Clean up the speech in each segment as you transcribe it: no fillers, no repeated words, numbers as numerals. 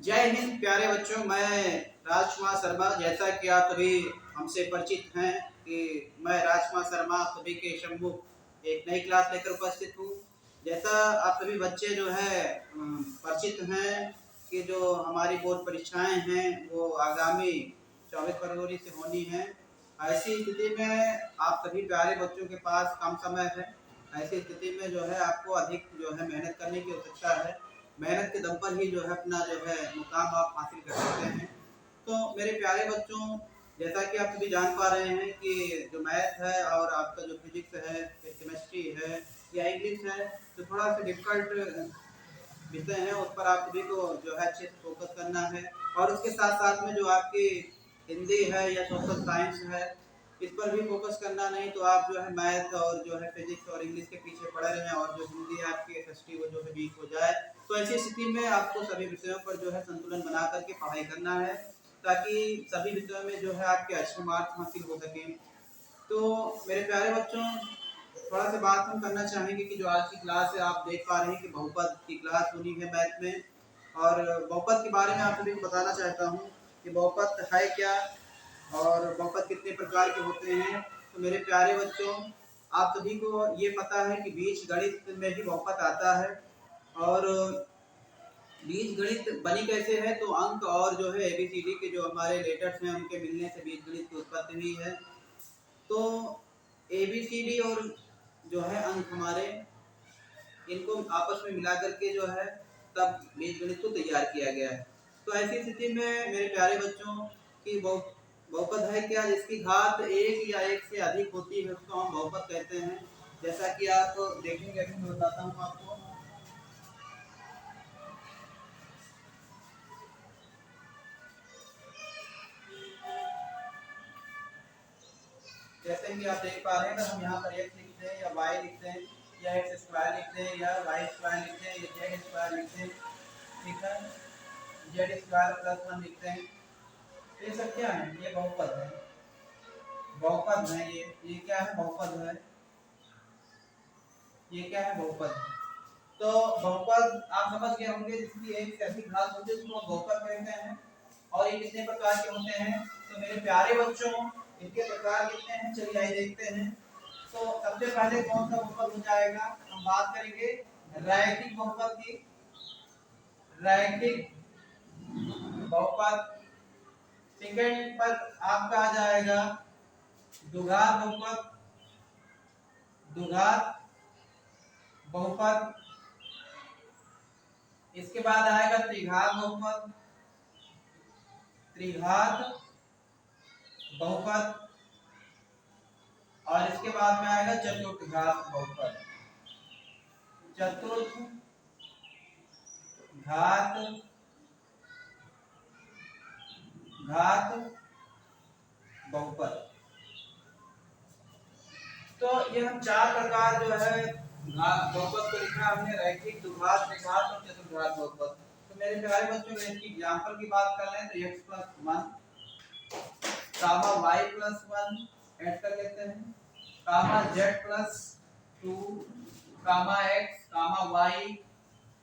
जय हिंद प्यारे बच्चों। मैं राजकुमार शर्मा। जैसा कि आप सभी हमसे परिचित हैं कि मैं राजकुमार शर्मा सभी के सम्मुख एक नई क्लास लेकर उपस्थित हूँ। जैसा आप सभी बच्चे जो है परिचित हैं कि जो हमारी बोर्ड परीक्षाएं हैं वो आगामी 24 फरवरी से होनी है। ऐसी स्थिति में आप सभी प्यारे बच्चों के पास कम समय है। ऐसी स्थिति में जो है आपको अधिक जो है मेहनत करने की आवश्यकता है। मेहनत के दम पर ही जो है अपना जो है मुकाम आप हासिल कर सकते हैं। तो मेरे प्यारे बच्चों, जैसा कि आप सभी जान पा रहे हैं कि जो मैथ है और आपका जो फिजिक्स है, केमिस्ट्री है या इंग्लिश है, तो थोड़ा सा डिफिकल्ट विषय है। उस पर आप सभी को जो है अच्छे से फोकस करना है। और उसके साथ साथ में जो आपकी हिंदी है या सोशल साइंस है, इस पर भी फोकस करना। नहीं तो आप जो है मैथ और जो है फिजिक्स और इंग्लिश के पीछे पड़े रहें और जो हिंदी आपकी एसएसटी वो जो है वीक हो जाए। तो ऐसी स्थिति में आपको सभी विषयों पर जो है संतुलन बना करके पढ़ाई करना है, ताकि सभी विषयों में जो है आपके अच्छे मार्क्स हासिल हो सकें। तो मेरे प्यारे बच्चों, थोड़ा सा बात हम करना चाहेंगे कि जो आज की क्लास है आप देख पा रहे हैं कि बहुपद की क्लास होनी है मैथ में। और बहुपद के बारे में आप सभी को बताना चाहता हूँ कि बहुपद है क्या और बहुपद कितने प्रकार के होते हैं। तो मेरे प्यारे बच्चों, आप सभी को ये पता है कि बीज गणित में भी बहुपद आता है। और बीज गणित बनी कैसे है, तो अंक और जो है एबीसीडी के जो हमारे लेटर्स हैं उनके मिलने से बीज गणित की उत्पत्ति हुई है। तो एबीसीडी और जो है अंक हमारे, इनको आपस में मिला करके जो है तब बीजगणित को तैयार किया गया है। तो ऐसी स्थिति में मेरे प्यारे बच्चों की बहुपद है क्या, जिसकी घात एक या एक से अधिक होती है उसको हम बहुपद कहते हैं। जैसा कि आप देखेंगे, अभी मैं बताता हूँ आपको। जैसे कि आप देख पा रहे हैं, अगर हम यहाँ पर x लिखते हैं या y लिखते हैं या एक्स स्क्वायर लिखते हैं या वाई स्क्वायर लिखते हैं या जेड स्क्वायर लिखते हैं, ठीक है, जेड स्क्वायर प्लस 1 लिखते हैं, तो ये सब क्या है, ये बहुपद है। बहुपद है ये क्या है, बहुपद है। ये क्या है, बहुपद। तो बहुपद आप समझ गए होंगे, जिसकी एक से अधिक घात होती है उसको हम बहुपद कहते हैं। और ये कितने प्रकार के होते हैं, तो मेरे प्यारे बच्चों इनके प्रकार कितने हैं, चलिए आइए देखते हैं। तो सबसे पहले कौन सा बहुपद हो जाएगा, हम बात करेंगे रैखिक बहुपद की। रैखिक बहुपद। सेकंड पर आपका आ जाएगा द्विघात बहुपद। द्विघात बहुपद। इसके बाद आएगा त्रिघात बहुपद। त्रिघात बहुपद। और इसके बाद में आएगा चतुर्थघात बहुपद। चतुर्थ घात बहुपद। तो ये हम चार प्रकार जो है बहुपद को लिखा हमने, रैखिक, द्विघात, त्रिघात और चतुर्घात बहुपद। तो मेरे प्यारे बच्चों, इसकी एग्जांपल की बात कर लें तो x + 1 कामा y + 1 ऐड कर लेते हैं, कामा z + 2 कामा x कामा y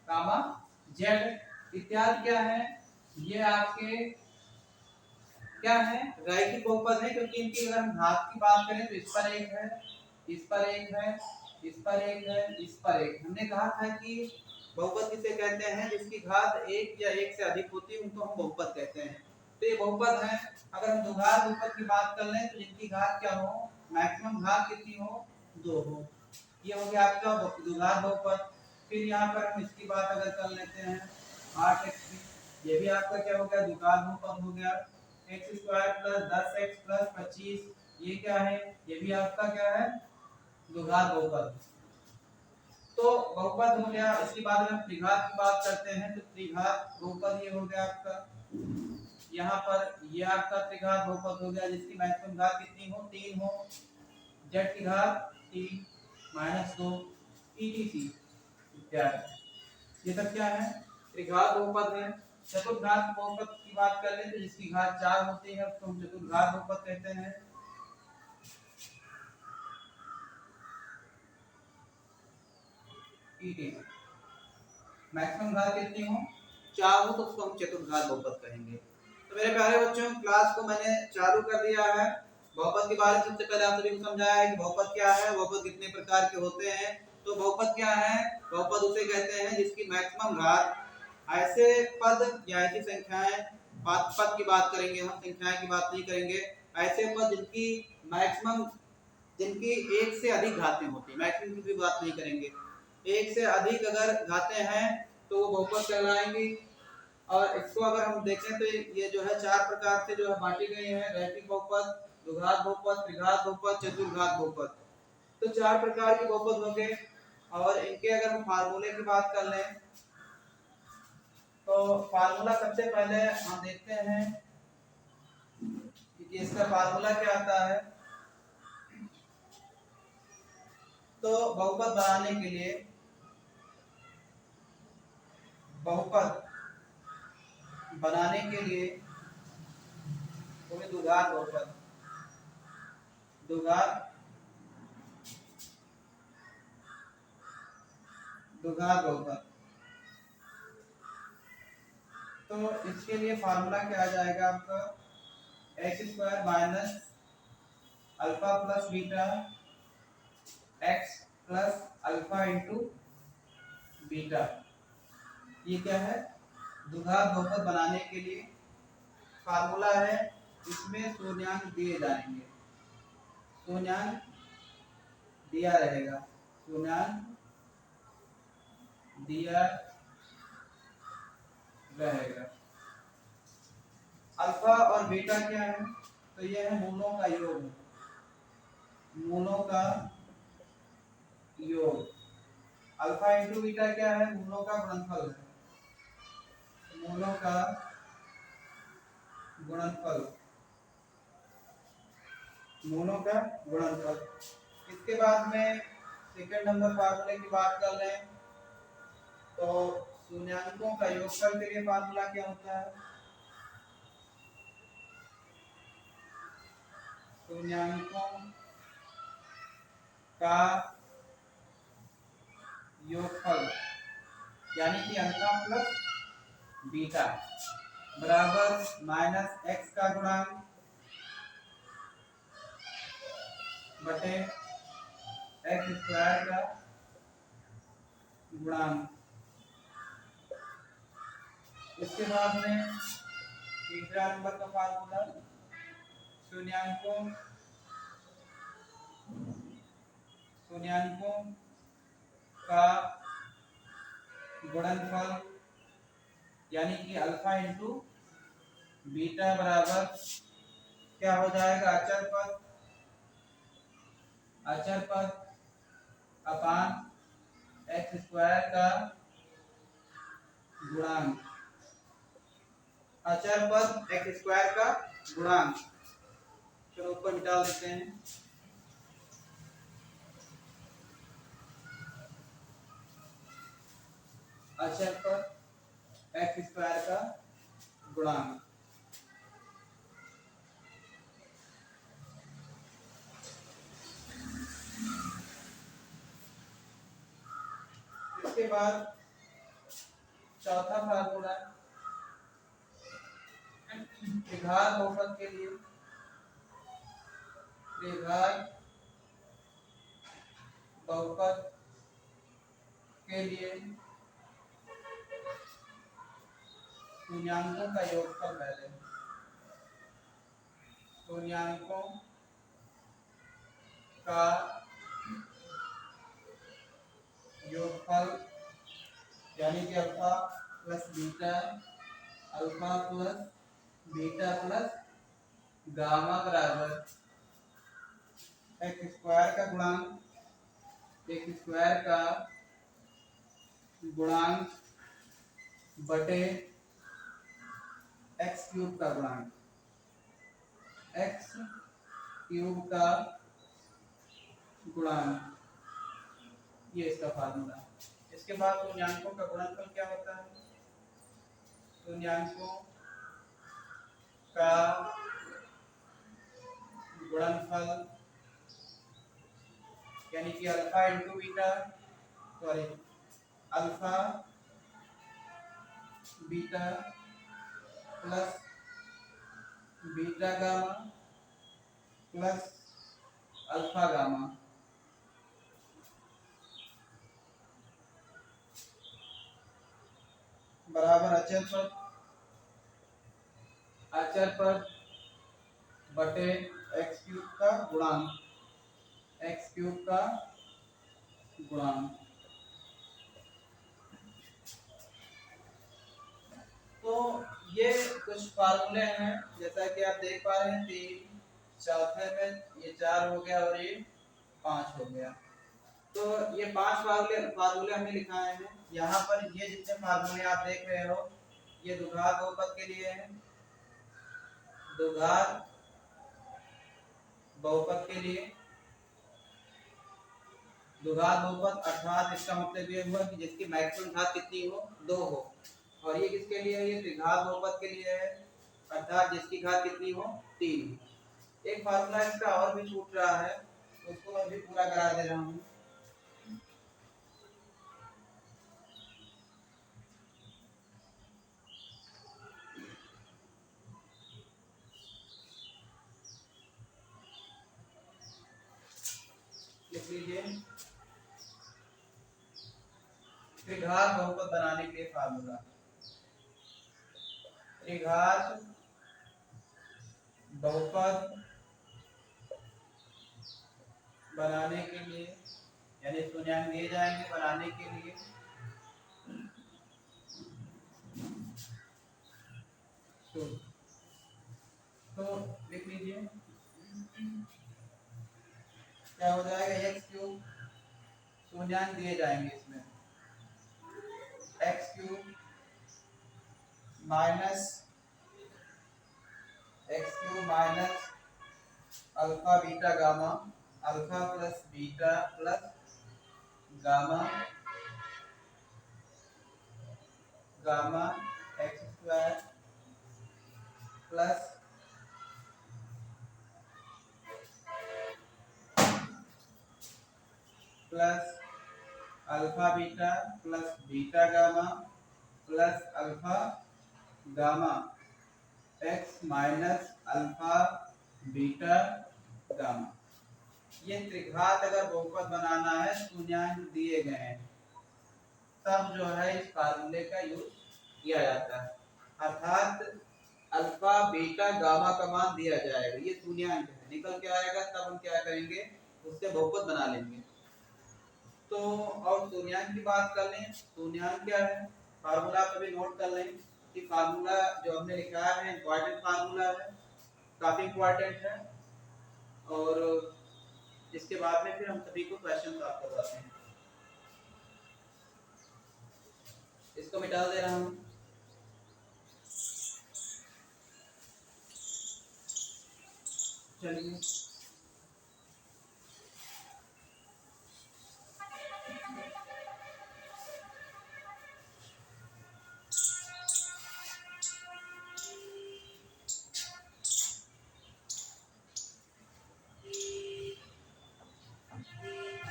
कामा z इत्यादि क्या है, ये आपके क्या है, रैखिक बहुपद है। क्योंकि इनकी अगर हम घात की बात करें तो इस पर एक है, इस पर एक है, इस पर एक है, इस पर एक। हमने कहा था कि बहुपद किसे कहते हैं, जिसकी घात एक या एक से अधिक होती है उनको हम बहुपद कहते हैं। तो ये बहुपद है। अगर हम द्विघात बहुपद की बात कर लें तो जिनकी घात क्या हो, मैक्सिमम घात कितनी हो, 2 हो। ये हो गया आपका द्विघात बहुपद। फिर यहाँ पर हम इसकी बात अगर कर लेते हैं 8x की, ये भी आपका क्या हो गया, द्विघात बहुपद हो गया। x² + 10x + 25, ये क्या है, ये भी आपका क्या है, द्विघात बहुपद। तो बहुपद हो गया। इसके बाद हम त्रिघात की बात करते हैं तो त्रिघात बहुपद ये हो गया आपका, यहाँ पर ये आपका त्रिघात बहुपद हो गया, जिसकी मैक्सिमम घात कितनी हो, 3 हो। z की घात 3 - 2 etc इत्यादि, ये सब क्या है, त्रिघात बहुपद है। चतुर्घात बहुपद की बात कर ले तो जिसकी घात 4 होती है उसको हम चतुर्घात बहुपद कहते हैं। मैक्सिमम घात कितनी हो, चाहूँ तो उसको हम चतुर्घात बहुपद कहेंगे। तो मेरे प्यारे बच्चों, क्लास को मैंने चालू कर दिया है। बहुपद के बारे में सबसे पहले आप सभी को समझाया है कि बहुपद क्या है, बहुपद कितने प्रकार के होते हैं। तो बहुपद क्या है? बहुपद उसे कहते हैं जिसकी मैक्सिमम घात, ऐसे पद या ऐसी संख्याएं, पद की बात करेंगे हम, संख्याएं की बात नहीं करेंगे। ऐसे पद जिनकी मैक्सिमम, जिनकी एक से अधिक घातें होती हैं, मैक्सिमम की बात नहीं करेंगे, एक से अधिक अगर घातें हैं तो वो बहुपद कहलाएंगी। और इसको अगर हम देखें तो ये जो है चार प्रकार से जो है बांटी गई है: रैखिक बहुपद, द्विघात बहुपद, त्रिघात बहुपद, चतुर्घात बहुपद। तो चार प्रकार के बहुपद होंगे। और इनके अगर हम फार्मूले की बात कर लें तो फार्मूला सबसे पहले हम देखते हैं कि इसका फार्मूला क्या आता है। तो बहुपद बनाने के लिए, बहुपद बनाने के लिए द्विघात बहुपद, द्विघात द्विघात बहुपद। तो इसके लिए फार्मूला क्या आ जाएगा आपका? X square minus alpha plus beta x plus alpha into beta. ये क्या है? द्विघात बहुपद बनाने के लिए फार्मूला है। इसमें शून्यांक दिए जाएंगे, शून्यांक दिया रहेगा, शून्यांक दिया रहेगा। अल्फा और बीटा क्या है? तो यह है मूलों का योग, मूलों का योग। अल्फा इंटू बीटा क्या है? मूलों का गुणनफल है, मूलों का गुणनफल, मूलों का गुणनफल। इसके बाद में सेकंड नंबर फार्मूले की बात कर लें तो शून्याङ्कों का योगफल के लिए फार्मूला क्या होता है? शून्याङ्कों का योगफल यानी कि अल्फा प्लस बीटा बराबर माइनस एक्स का गुणांक बटे एक्स स्क्वायर का गुणांक। इसके बाद में तीसरा नंबर का फार्मूला शून्याङ्कों का गुणनफल यानी कि अल्फा इंटू बीटा बराबर क्या हो जाएगा? अचर पद अपान एक्स स्क्वायर का गुणांक, अचर पद एक्स स्क्वायर का गुणांक। चलो ऊपर मिटा देते हैं। अचर पद एक्स स्क्वायर का गुणांक। इसके बाद चौथा फार्मूला त्रिघात बहुपद के लिए, त्रिघात बहुपद के लिए शून्याङ्कों का योगफल, पहले शून्याङ्कों का योगफल यानी कि alpha plus beta, alpha plus beta plus gamma बराबर एक्स स्क्वायर का गुणांक, एक्स स्क्वायर का गुणांक बटे एक्स क्यूब का गुणांक, एक्स क्यूब का गुणांक। ये इसका फार्मूला है। इसके बाद शून्याङ्कों का गुणनफल क्या होता है? शून्याङ्कों का गुणनफल यानी कि alpha into beta, sorry alpha beta plus beta gamma plus alpha gamma बराबर अचर पर बटे एक्स क्यूब का गुणांक एक्स क्यूब का गुणांक। तो ये कुछ फार्मूले हैं जैसा कि आप देख पा रहे हैं, 3 चौथे में ये 4 हो गया और ये 5 हो गया। तो ये 5 फार्मूले हमने लिखाए हैं। यहाँ पर ये जितने फार्मूले आप देख रहे हो ये द्विघात बहुपद के लिए है, द्विघात बहुपद के लिए। द्विघात बहुपद अर्थात इसका मतलब ये हुआ कि जिसकी मैक्सिमम घात कितनी हो, 2 हो। और ये किसके लिए है, ये त्रिघात बहुपद के लिए है अर्थात जिसकी घात कितनी हो, 3। एक फार्मूला इसका और भी छूट रहा है, उसको मैं भी पूरा करा दे रहा हूँ। लिख लीजिए, त्रिघात बहुपद बनाने के लिए फार्मूला, त्रिघात बहुपद बनाने के लिए यानी शून्याङ्क दिए जाएंगे बनाने के लिए तो लिख लीजिए क्या हो जाएगा, एक्स क्यूब शून्याङ्क दिए जाएंगे इसमें x cube minus alpha beta gamma, alpha plus beta plus gamma gamma x square plus alpha beta plus beta gamma plus alpha gamma x minus alpha beta gamma. ये त्रिघात अगर बहुपद बनाना है, शून्याङ्क दिए गए हैं, तब जो है इस फार्मूले का यूज किया जाता है अर्थात अल्फा बीटा गामा का मान दिया जाएगा, ये शून्याङ्क है, निकल के आएगा तब हम क्या करेंगे, उससे बहुपद बना लेंगे। तो और शून्याङ्क की बात कर लें, शून्याङ्क क्या है, फार्मूला पे भी नोट कर लें कि फार्मूला जो हमने लिखा है इम्पोर्टेंट फार्मूला है, काफी इम्पोर्टेंट है। और इसके बाद में फिर हम सभी को क्वेश्चन सॉल्व करवाते हैं। इसको मिटा दे रहा हूँ। चलिए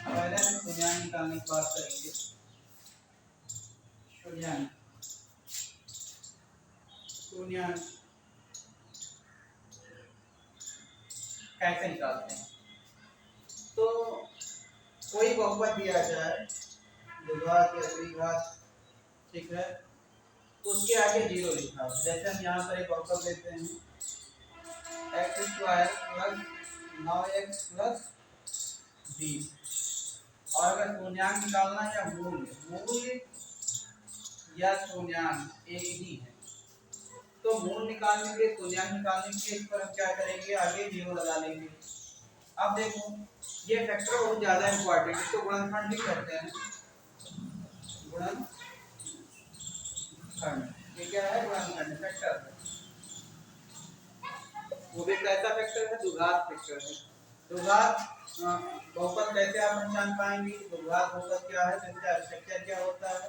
पहले हम शून्याङ्क निकालने की बात करेंगे। शून्याङ्क कैसे निकालते हैं, तो कोई बहुपद दिया जाए द्विघात या त्रिघात, ठीक है, उसके आगे 0 लिखा हो। जैसे हम यहाँ पर एक बहुपद लेते हैं x square plus 9x plus 20, और अगर शून्याङ्क निकालना या मूल या शून्याङ्क एक ही है, तो मूल निकालने के लिए शून्याङ्क निकालने के लिए इस पर हम क्या करेंगे, आगे 0 लगा लेंगे। अब देखो ये फैक्टर बहुत ज्यादा इंपॉर्टेंट है, इसको गुणनखंड भी कहते हैं, गुणनखंड। ये क्या है, गुणनखंड फैक्टर, वो भी कैसा फैक्टर है, द्विघात फैक्टर है। द्विघात बहुपद कैसे आप पहचान पाएंगे, द्विघात बहुपद क्या है, तो इसका स्ट्रक्चर क्या होता है,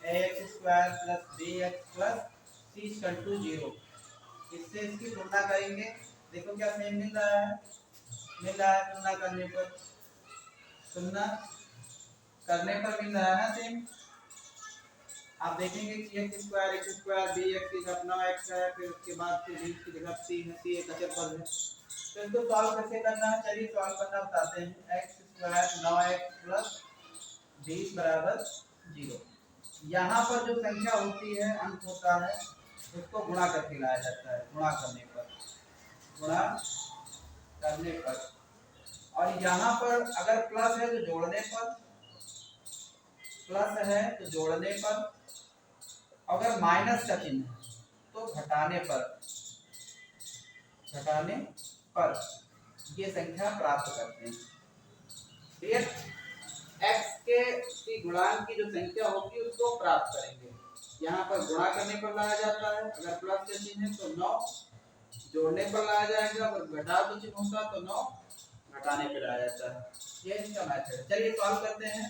ax square plus bx plus c equal to 0। इससे इसकी तुलना करेंगे, देखो क्या सेम मिल रहा है, तुलना करने पर मिल रहा है ना सेम। आप देखेंगे कि x स्क्वायर बी एक्स की अपना x है, फिर उसके बाद फिर b की जगह c है, c एक अचर पद है। तो इसको सॉल्व कैसे करना है, चलिए सॉल्व करना बताते हैं। x स्क्वायर 9x प्लस 20 बराबर 0। यहाँ पर जो संख्या होती है, अंक होता है, उसको गुणा करके लाया जाता है, गुणा करने पर। और यहाँ पर अगर प्लस है तो जोड़ने पर, प्लस है तो जोड़ने पर, अगर माइनस का चिन्ह है तो घटाने पर ये संख्या प्राप्त करते हैं। x के गुणांक की जो संख्या होगी उसको प्राप्त करेंगे। यहाँ पर गुणा करने पर लाया जाता है, अगर प्लस का चिन्ह है तो 9 जोड़ने पर लाया जाएगा, अगर घटाव का चिन्ह होता तो 9 घटाने पर लाया जाता है। ये इसका मेथड। चलिए सॉल्व करते हैं।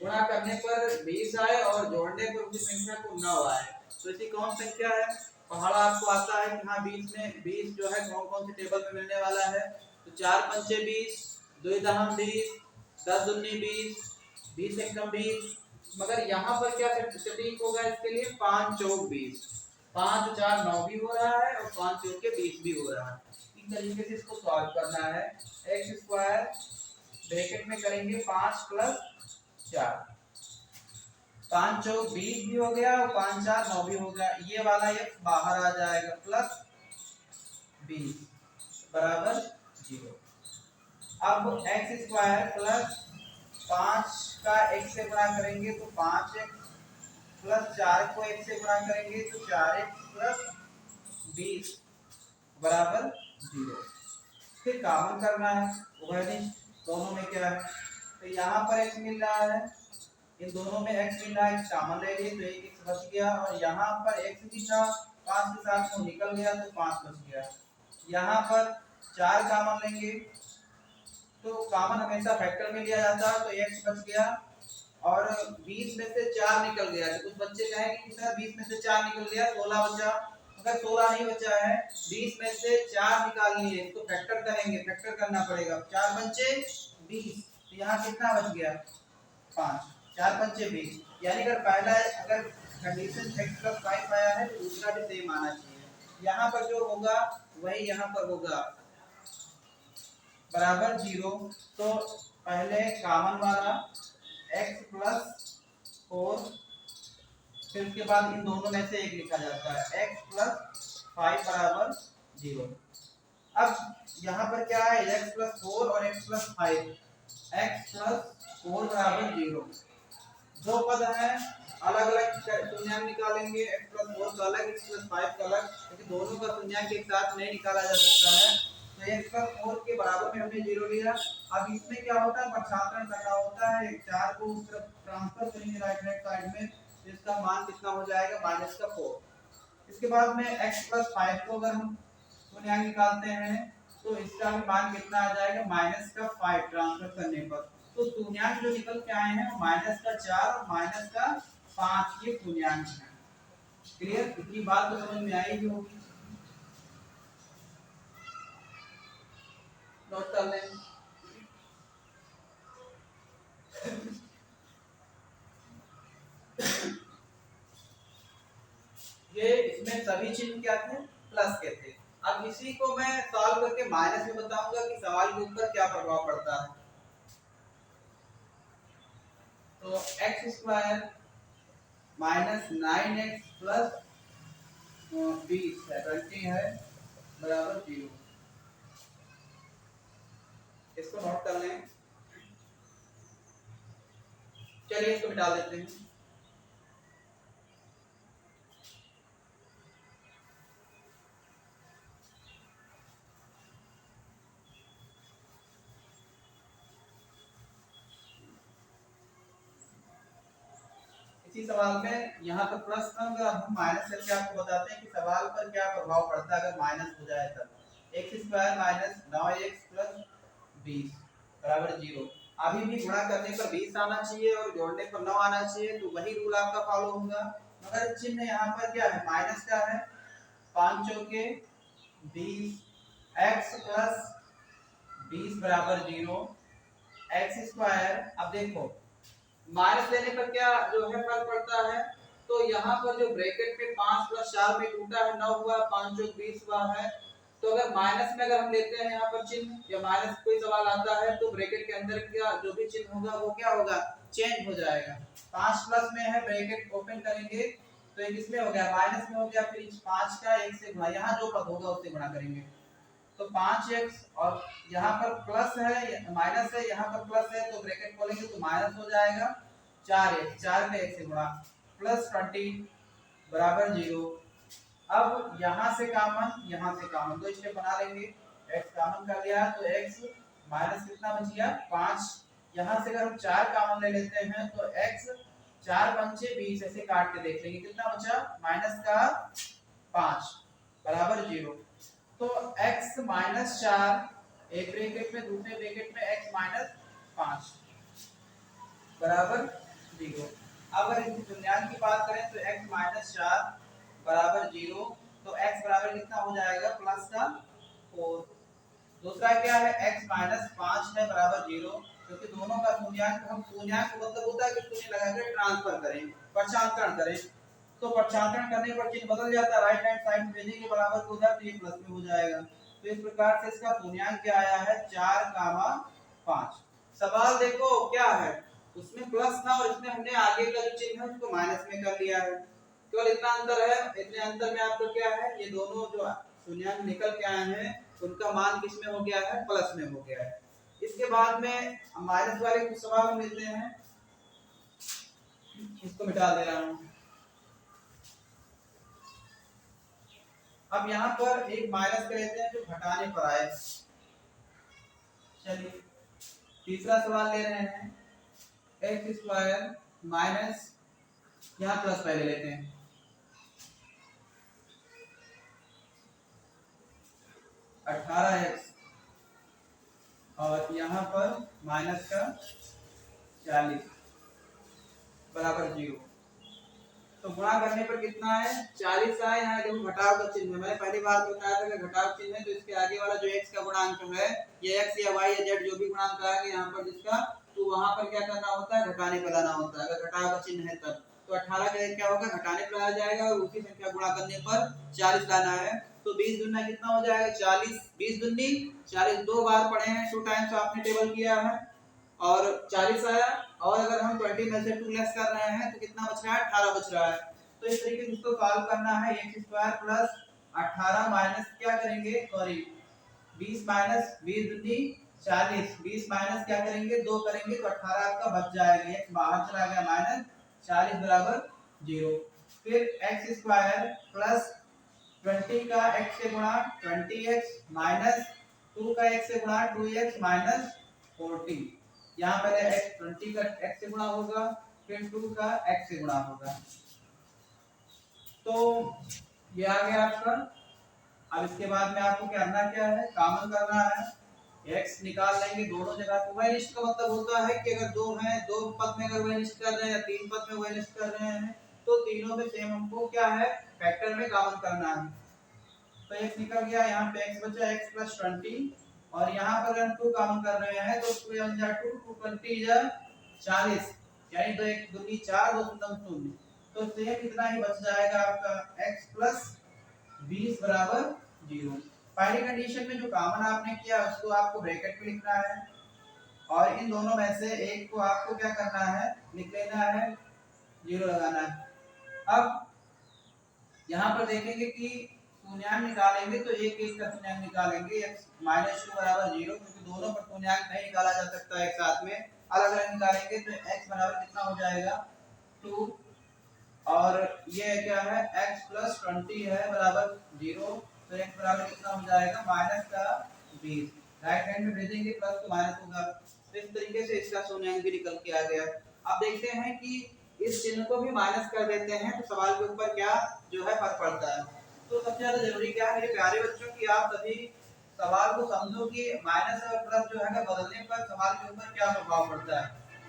गुणा करने पर 20 आए और जोड़ने पर उसी संख्या को 9 आए, तो इसी कौन संख्या है? पहाड़ा आपको आता है कि हाँ 20 में 20 जो है कौन कौन से टेबल में मिलने वाला है। तो 4 पंचे 20, 2 दहम 20, 10 दूनी 20, 20 एकम 20। मगर यहाँ पर क्या सटीक होगा इसके लिए? 5 चौक 20, 5 4 9 भी हो रहा है और 5 चौक के 20 भी हो रहा है। इस तरीके से इसको सॉल्व करना है। एक्स स्क्वायर ब्रैकेट में करेंगे 5 प्लस 4, 5 चौक 20 भी हो गया और 5 4 9 भी हो गया। ये वाला x बाहर आ जाएगा, प्लस 20 बराबर 0। अब एक्स स्क्वायर प्लस 5 का x से गुणा करेंगे तो 5x प्लस 4 को x से गुणा करेंगे तो 4x प्लस 20 बराबर 0। फिर कॉमन करना है, दोनों में क्या है, तो यहाँ पर x मिल रहा है, इन दोनों में x मिल रहा है, कॉमन ले लिए तो एक x बच गया। और यहाँ पर x भी था, 5 के साथ को निकल गया तो 5 बच गया। यहाँ पर 4 कॉमन लेंगे तो कॉमन हमेशा फैक्टर में लिया जाता है, तो x बच गया। और 20 में से 4 निकल गया, तो कुछ बच्चे कहेंगे कि सर 20 में से 4 निकल गया 16 बचा, मगर 16 नहीं बचा है, 20 में से 4 निकाल लिए, इसको फैक्टर करेंगे, फैक्टर करना पड़ेगा। 4 पंचे 20, तो यहाँ कितना बच गया? 5, 4 पंचे 20। यानी अगर पहला अगर कंडीशन x प्लस 5 आया है तो दूसरा भी सेम आना चाहिए। यहाँ पर जो होगा वही यहाँ पर होगा, बराबर 0। तो पहले कॉमन वाला x प्लस 4, फिर उसके बाद इन दोनों में से एक लिखा जाता है, x प्लस 5 बराबर 0। अब यहाँ पर क्या है, x प्लस 4 और x प्लस 5, x प्लस 4 बराबर 0। दो पद हैं, अलग अलग शून्यांक निकालेंगे, x प्लस 4 का अलग, x प्लस 5 का अलग, क्योंकि दोनों का शून्यांक एक साथ नहीं निकाला जा सकता है। तो x प्लस 4 के बराबर में हमने 0 लिया। अब इसमें क्या होता है, प्रक्षालन करना होता है, 4 को उस तरफ ट्रांसफर करेंगे राइट हैंड साइड में, तो इसका मान कितना हो जाएगा, -4। इसके बाद में x प्लस 5 को अगर हम शून्यांक निकालते हैं तो इसका भी मान कितना आ जाएगा, -5 ट्रांसफर करने पर। तो शून्यांक जो निकल के आए हैं वो -4 और -5 ये शून्यांक हैं। क्लियर? इतनी बात तो समझ में आई ही होगी, नोट कर लें। ये इसमें सभी चिन्ह क्या थे, प्लस के थे। अब इसी को मैं सॉल्व करके माइनस में बताऊंगा कि सवाल के ऊपर क्या प्रभाव पड़ता है। तो x square minus 9x plus 20 है बराबर 0। इसको नोट कर लें। चलिए इसको मिटा देते हैं। इसी सवाल में यहाँ पर प्लस था, अगर हम माइनस करके आपको बताते हैं कि सवाल पर क्या प्रभाव पड़ता है अगर माइनस हो जाए तब। X square minus 9x plus 20 बराबर 0। अभी भी गुणा करने पर 20 आना चाहिए और जोड़ने पर 9 आना चाहिए, तो वही रूल आपका फॉलो होगा। मगर चिन्ह यहाँ पर क्या है, माइनस का है, 5 चौके 20, x प्लस 20 बराबर 0। एक्स स्क्वायर, अब देखो माइनस लेने पर क्या जो है फर्क पड़ता है, तो यहाँ पर जो ब्रैकेट में 5 + 4 में टूटा है 9 हुआ, 5 + 20 हुआ है। तो अगर माइनस में अगर हम लेते हैं यहाँ पर चिन्ह या माइनस कोई सवाल आता है तो ब्रैकेट के अंदर क्या जो भी चिन्ह होगा वो क्या होगा, चेंज हो जाएगा। 5 प्लस में है, ब्रैकेट ओपन करेंगे तो ये किसमें हो गया, माइनस में हो गया, फिर 5 का 1 से गुणा, यहाँ जो पद होगा उससे गुणा करेंगे तो 5x, और यहाँ पर प्लस है माइनस है, यहाँ पर प्लस है तो ब्रैकेट खोलेंगे तो माइनस हो जाएगा 4x, 4 का 1 से गुणा, प्लस 20 बराबर 0। अब यहाँ से कॉमन दो स्टेप बना लेंगे, x कॉमन कर लिया तो x माइनस कितना बच गया 5, यहाँ से अगर हम 4 कॉमन ले लेते हैं तो x 4 पंचे 20, ऐसे काट के देख लेंगे कितना बचा, माइनस का 5 बराबर 0। तो x माइनस 4 एक ब्रैकेट में, दूसरे ब्रैकेट में x माइनस 5 बराबर 0। अगर इसकी तुल्यांक की बात करें तो x माइनस 4 बराबर 0, तो x बराबर कितना हो जाएगा, प्लस का 4। दूसरा क्या है, x माइनस 5 है बराबर 0, क्योंकि दोनों का शून्यांक, हम शून्यांक मतलब होता है कि शून्य लगाकर ट्रांसफर करें, पक्षांतरण करें, तो पक्षांतरण करने पर चिन्ह बदल जाता है, राइट हैंड साइड में भेजने के बराबर हो जाता है तो ये प्लस में हो जाएगा। तो इस प्रकार से इसका शून्यांक क्या आया है 4,5। सवाल देखो क्या है, उसमें प्लस था और इसमें हमने आगे का जो चिन्ह है उसको माइनस में कर लिया है, केवल इतना अंतर है। इतने अंतर में आपको क्या है, ये दोनों जो शून्यांक निकल के आए हैं उनका मान किस में हो गया है, प्लस में हो गया है। इसके बाद में माइनस वाले कुछ सवाल मिलते हैं, इसको मिटा दे रहा हूं। अब यहाँ पर एक माइनस कर लेते हैं जो घटाने पर आए। चलिए तीसरा सवाल ले रहे हैं, एक्स स्क्वायर माइनस, यहाँ प्लस पहले लेते हैं, (18x) और यहाँ पर माइनस का 40 बराबर 0। तो गुणा करने पर कितना है, 40 आए, यहाँ देखो घटाव का चिन्ह है, मैंने पहली बार बताया था कि घटाव चिन्ह है तो इसके आगे वाला जो x का गुणांक है, ये x या y या z जो भी गुणांक आएगा यहाँ पर जिसका, तो वहां पर क्या करना होता है, घटाने पर लाना होता है। अगर घटाव का चिन्ह है तब तो 18 का क्या होगा, घटाने पर लाया जाएगा और उसी संख्या गुणा करने पर 40 लाना है। तो 20 दूना कितना हो जाएगा 40, 20 दूनी 40, दो बार पढ़े हैं, 2 टाइम्स आपने टेबल किया है और 40 आया, और अगर हम 20 में से 2 लेस कर रहे हैं तो कितना बच रहा है, 18 बच रहा है। तो इस तरीके से इसको सॉल्व करना है, x स्क्वायर प्लस 18 माइनस क्या करेंगे, सॉरी 20 माइनस 20 दूनी 40, 20 माइनस क्या करेंगे 2 करेंगे तो 18 आपका बच जाएगा, x बाहर चला गया माइनस 40 बराबर 0। फिर x स्क्वायर प्लस 20 का x से गुणा 20x माइनस 2 का x से गुणा 2x माइनस 40, यहाँ पहले x 20 का x से गुणा होगा फिर 2 का x से गुणा होगा, तो ये आ गया आपका। अब इसके बाद में आपको करना क्या है, कॉमन करना है, x निकाल लेंगे दोनों जगह पे। वही लिस्ट का मतलब होता है कि अगर दो हैं, दो पद में अगर वही लिस्ट कर रहे हैं या 3 पद में वही लिस्ट कर रहे हैं तो तीनों में सेम हमको क्या है, फैक्टर में कॉमन करना है। तो x निकल गया, यहाँ पे x बचा x प्लस 20, और यहाँ पर हम 2 कॉमन कर रहे हैं तो 2 1 जा 2, 2 20 जा 40, यानी 2 1 दूनी 4, 2 0, तो सेम कितना ही बच जाएगा आपका x प्लस 20 बराबर 0। पहली कंडीशन में जो कॉमन आपने किया उसको आपको ब्रैकेट में लिखना है और इन दोनों में से एक को आपको क्या करना है, लिख लेना है, 0 लगाना है। अब यहाँ पर देखेंगे कि शून्यांक निकालेंगे तो एक एक का शून्यांक निकालेंगे, x माइनस 2 बराबर 0, क्योंकि दोनों पर शून्यांक नहीं निकाला जा सकता एक साथ में, अलग अलग निकालेंगे तो x बराबर कितना हो जाएगा 2, और ये क्या है x प्लस 20 है बराबर 0, तो x बराबर कितना हो जाएगा माइनस का 20, राइट हैंड में भेजेंगे प्लस तो माइनस होगा। तो इस तरीके से इसका शून्यांक भी निकल के आ गया। अब देखते हैं कि इस चिन्ह को भी माइनस कर देते हैं तो सवाल के ऊपर क्या जो है फर्क पड़ता है। तो सबसे ज्यादा जरूरी क्या है मेरे प्यारे बच्चों की आप सभी सवाल को समझो कि माइनस और प्लस जो है बदलने पर सवाल के ऊपर क्या प्रभाव पड़ता है।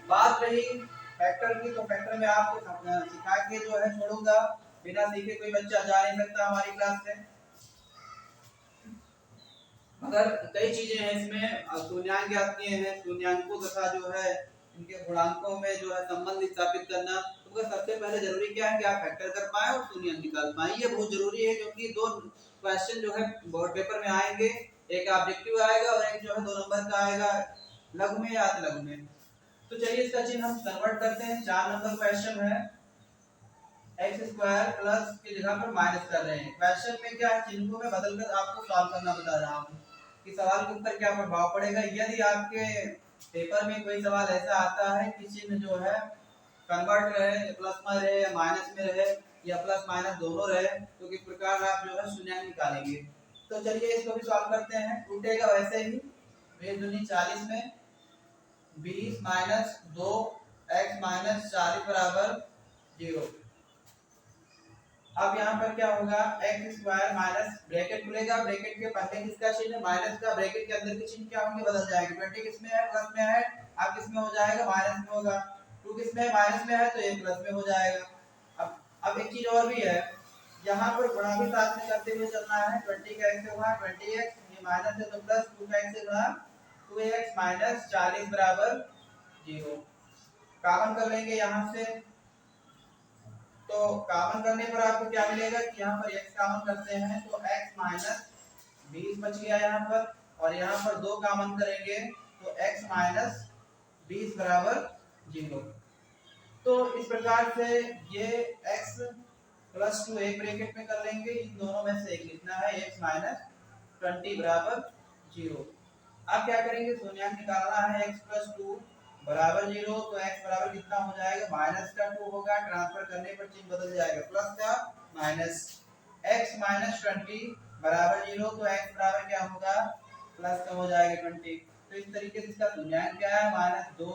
बात रही फैक्टर की, तो फैक्टर में आपको सिखा के जो है छोड़ूंगा, बिना सीखे कोई बच्चा जा नहीं सकता हमारी क्लास से। मगर कई चीजें हैं इसमें, शून्यांक ज्ञात किए हैं, शून्यांकों तथा जो है इनके गुणांकों में जो है संबंध स्थापित करना, तो सबसे पहले जरूरी क्या है कि आप फैक्टर कर पाए और शून्य निकाल पाए। ये बहुत जरूरी है क्योंकि दो क्वेश्चन जो है बोर्ड पेपर में आएंगे, एक ऑब्जेक्टिव आएगा और एक जो है 2 नंबर का आएगा लघु में या अति लघु में। तो चलिए इसका चिन्ह हम कन्वर्ट करते हैं। 4 नंबर क्वेश्चन है x स्क्वायर प्लस की जगह पर माइनस कर रहे हैं। क्वेश्चन में क्या है, चिन्ह को मैं बदलकर आपको सॉल्व करना बता रहा हूं कि सवाल के ऊपर क्या प्रभाव पड़ेगा। यदि आपके पेपर में कोई सवाल ऐसा आता है कि चिन्ह जो है कन्वर्ट रहे, प्लस में रहे या माइनस में रहे या प्लस माइनस दोनों रहे, तो किस प्रकार आप जो है शून्य निकालेंगे। तो चलिए इसको भी सॉल्व करते हैं। टूटेगा वैसे ही, 20 दूनी 40 में 20 माइनस 2 x माइनस 40 बराबर 0। अब यहाँ पर क्या होगा, x स्क्वायर माइनस ब्रैकेट खुलेगा, ब्रैकेट के पहले किसका चिन्ह है माइनस का, ब्रैकेट के अंदर के चिन्ह क्या होंगे, बदल जाएंगे। 20 किसमें है, प्लस में है, अब किसमें हो जाएगा, माइनस में होगा। 2 किसमें है, माइनस में है, तो ये प्लस में हो जाएगा। अब एक चीज और भी है, यहाँ पर गुणा भी साथ में करते हुए चलना है। 20 का x से गुणा 20x, ये माइनस है तो प्लस, 2 का x से गुणा 2x माइनस 40 बराबर 0। कॉमन कर लेंगे यहाँ से, तो कॉमन करने पर आपको क्या मिलेगा कि यहाँ पर x कॉमन करते हैं तो x माइनस 20 बच गया यहाँ पर, और यहाँ पर 2 कॉमन करेंगे तो x माइनस 20 बराबर 0। तो इस प्रकार से ये x प्लस 2 एक ब्रैकेट में कर लेंगे, इन दोनों में से एक लिखना है, x माइनस 20 बराबर 0। अब क्या करेंगे, शून्यांक निकालना है। x प्लस 2 बराबर 0, तो x बराबर कितना हो जाएगा, माइनस का 2 होगा, ट्रांसफर करने पर चिन्ह बदल जाएगा, प्लस का माइनस। x माइनस 20 बराबर 0, तो x बराबर क्या होगा, प्लस का हो जाएगा 20। तो इस तरीके से इसका शून्यांक क्या है, माइनस 2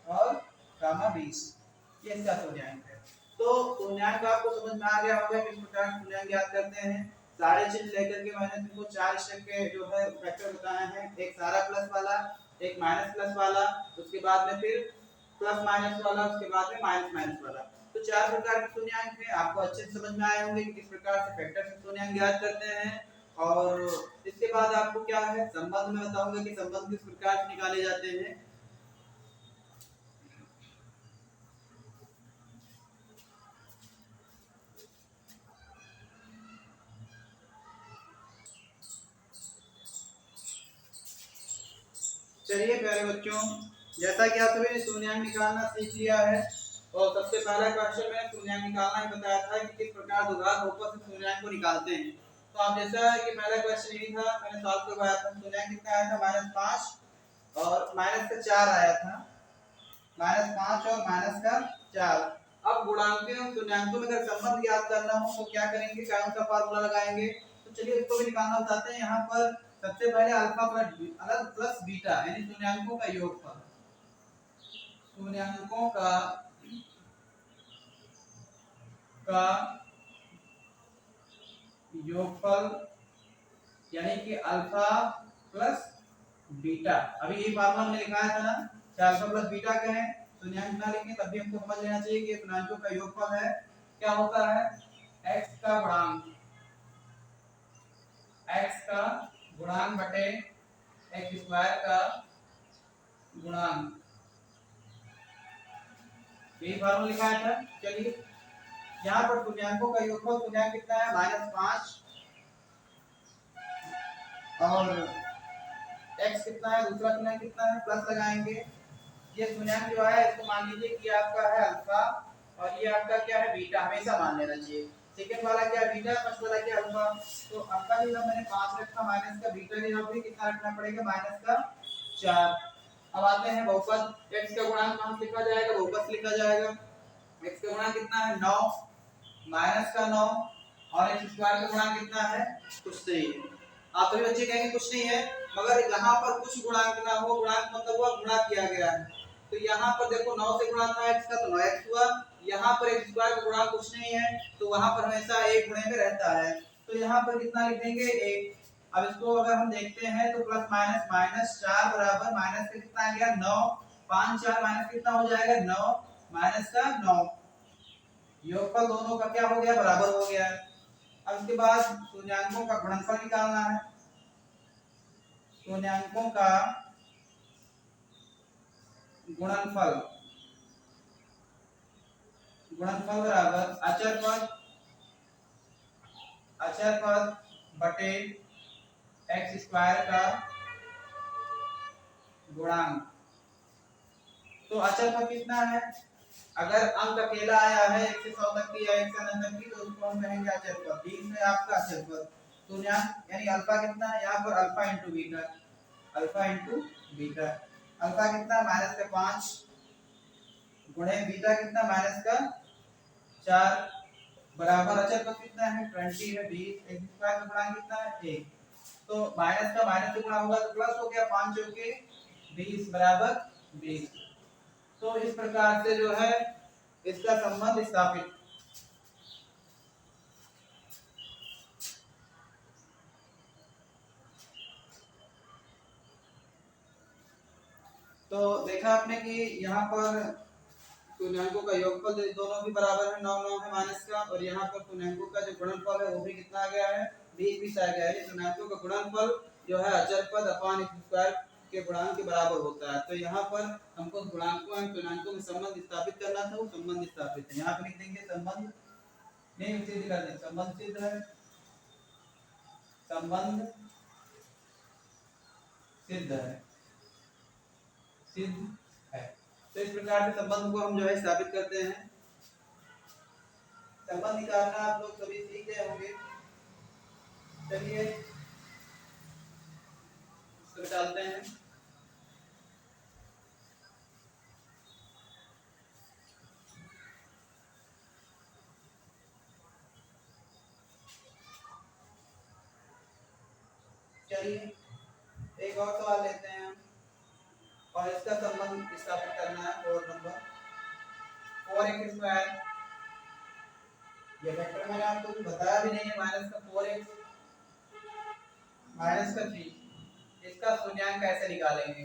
और गामा 20, ये इसका शून्यांक है। तो शून्यांक आपको समझ में आ गया होगा कि किस प्रकार शून्यांक ज्ञात करते हैं। सारे चिन्ह लेकर के मैंने तुमको 4 स्टेप के जो है फैक्टर बताए हैं, एक सारा प्लस वाला, एक माइनस प्लस वाला, उसके बाद में फिर प्लस माइनस वाला, उसके बाद में माइनस माइनस वाला। तो 4 प्रकार के शून्यांक हैं, आपको अच्छे से समझ में आए होंगे कि किस प्रकार से फैक्टर से शून्यांक ज्ञात करते हैं। और इसके बाद आपको क्या है, संबंध में बताऊंगा कि संबंध किस प्रकार से निकाले जाते हैं। चलिए प्यारे बच्चों, जैसा कि आप सभी ने शून्यांक निकालना सीख लिया है, और सबसे पहला क्वेश्चन में शून्यांक निकालना ही बताया था कि किस प्रकार द्विघात बहुपद से शून्यांक को निकालते हैं। तो आप जैसा है कि पहला क्वेश्चन यही था, मैंने सॉल्व करवाया था। शून्यांक कितना आया था, -5 और माइनस का 4 आया था, -5 और माइनस का 4। अब गुणांकों और शून्यांकों में अगर संबंध ज्ञात करना हो तो क्या करेंगे, कौन सा फार्मूला लगाएंगे। तो चलिए उसको भी निकालना बताते हैं। यहाँ पर सबसे पहले अल्फा प्लस बीटा यानी शून्यांकों का योगफल, शून्यांकों का योगफल यानी कि अल्फा प्लस बीटा। अभी ये फार्मूला हमने लिखा था ना कि अल्फा प्लस बीटा क्या है, शून्यांक ना लिखें तब भी हमको समझ लेना चाहिए कि शून्यांकों का योगफल है, क्या होता है, x का गुणांक, x का गुणांक बटे x स्क्वायर का गुणांक, यही फार्मूला लिखा था। चलिए यहाँ पर शून्यांकों का योगफल, शून्यांक कितना है, -5 और x कितना है, दूसरा शून्यांक कितना है, प्लस लगाएंगे। ये शून्यांक जो है इसको मान लीजिए कि आपका है अल्फा और ये आपका क्या है, बीटा, हमेशा मान लेना चाहिए। सेकंड वाला क्या है, बीटा, फर्स्ट वाला क्या है, अल्फा। तो अल्फा की जगह मैंने 5 रखा, माइनस का, बीटा की जगह भी कितना रखना पड़ेगा, माइनस का 4। अब आते हैं बहुपद, x का गुणांक कहां लिखा जाएगा, बहुपद लिखा जाएगा। x का गुणांक कितना है, 9, माइनस का 9 और x स्क्वायर का गुणांक कितना है, कुछ नहीं है। आप सभी बच्चे कहेंगे कुछ नहीं है, मगर यहाँ पर कुछ गुणांक ना हो, गुणांक मतलब हुआ गुणा किया गया है। तो यहाँ पर देखो 9 से गुणा था x का तो 9x हुआ, यहाँ पर x स्क्वायर का गुणांक कुछ नहीं है तो वहां पर हमेशा 1 गुणे में रहता है, तो यहाँ पर कितना लिख देंगे, 1। अब इसको अगर हम देखते हैं तो प्लस माइनस, -4 बराबर माइनस का कितना आ गया, 9, 5 4 माइनस कितना हो जाएगा, 9 माइनस का 9। योगफल दोनों का क्या हो गया, बराबर हो गया। अब इसके बाद शून्यांकों का गुणनफल निकालना है। शून्यांकों का गुणनफल, गुणनफल बराबर अचर पद बटे एक्स स्क्वायर का गुणांक। तो अचर पद कितना है? अगर अंक अकेला आया है 1 से 100 तक की या 1 से 9 तक की तो उसको हम कहेंगे अचर पद। 20 है आपका अचर पद। तो यानी अल्फा कितना है यहाँ पर? Alpha into beta, alpha into beta. Alpha कितना? माइनस का 5 गुणे बीटा कितना? माइनस का 4 बराबर अचर पद कितना है? 20 है। 20 एक्स स्क्वायर का गुणांक कितना है? 1। तो माइनस का माइनस से गुणा होगा तो प्लस हो गया, 5 चौके 20 बराबर 20। तो इस प्रकार से जो है इसका संबंध स्थापित। तो देखा आपने कि यहाँ पर तुल्यांकों का योगफल दोनों भी बराबर है, 9 9 है माइनस का, और यहाँ पर तुल्यांकों का जो गुणनफल है वो भी कितना आ गया है? 20 20 आ गया है। तुल्यांकों का गुणनफल जो है अचर पद अपान एक्स स्क्वायर के गुणांक के बराबर होता है। तो यहाँ पर हमको गुणांकों और तुल्यांकों में संबंध स्थापित करना था, वो संबंध स्थापित है। यहाँ पे लिख देंगे संबंध, नहीं सिद्ध कर देंगे, संबंध सिद्ध है, संबंध सिद्ध है, सिद्ध है। तो इस प्रकार के संबंध को हम जो है स्थापित करते हैं। संबंध निकालना आप लोग सभी सीख गए होंगे। चलिए इसको निकालते हैं। चलिए एक और सवाल लेते हैं हम, और इसका संबंध स्थापित करना है। और नंबर 4x स्क्वायर, ये वेक्टर मैंने आपको कुछ बताया भी नहीं है। माइनस का 4x माइनस का 3, इसका शून्यांक कैसे निकालेंगे?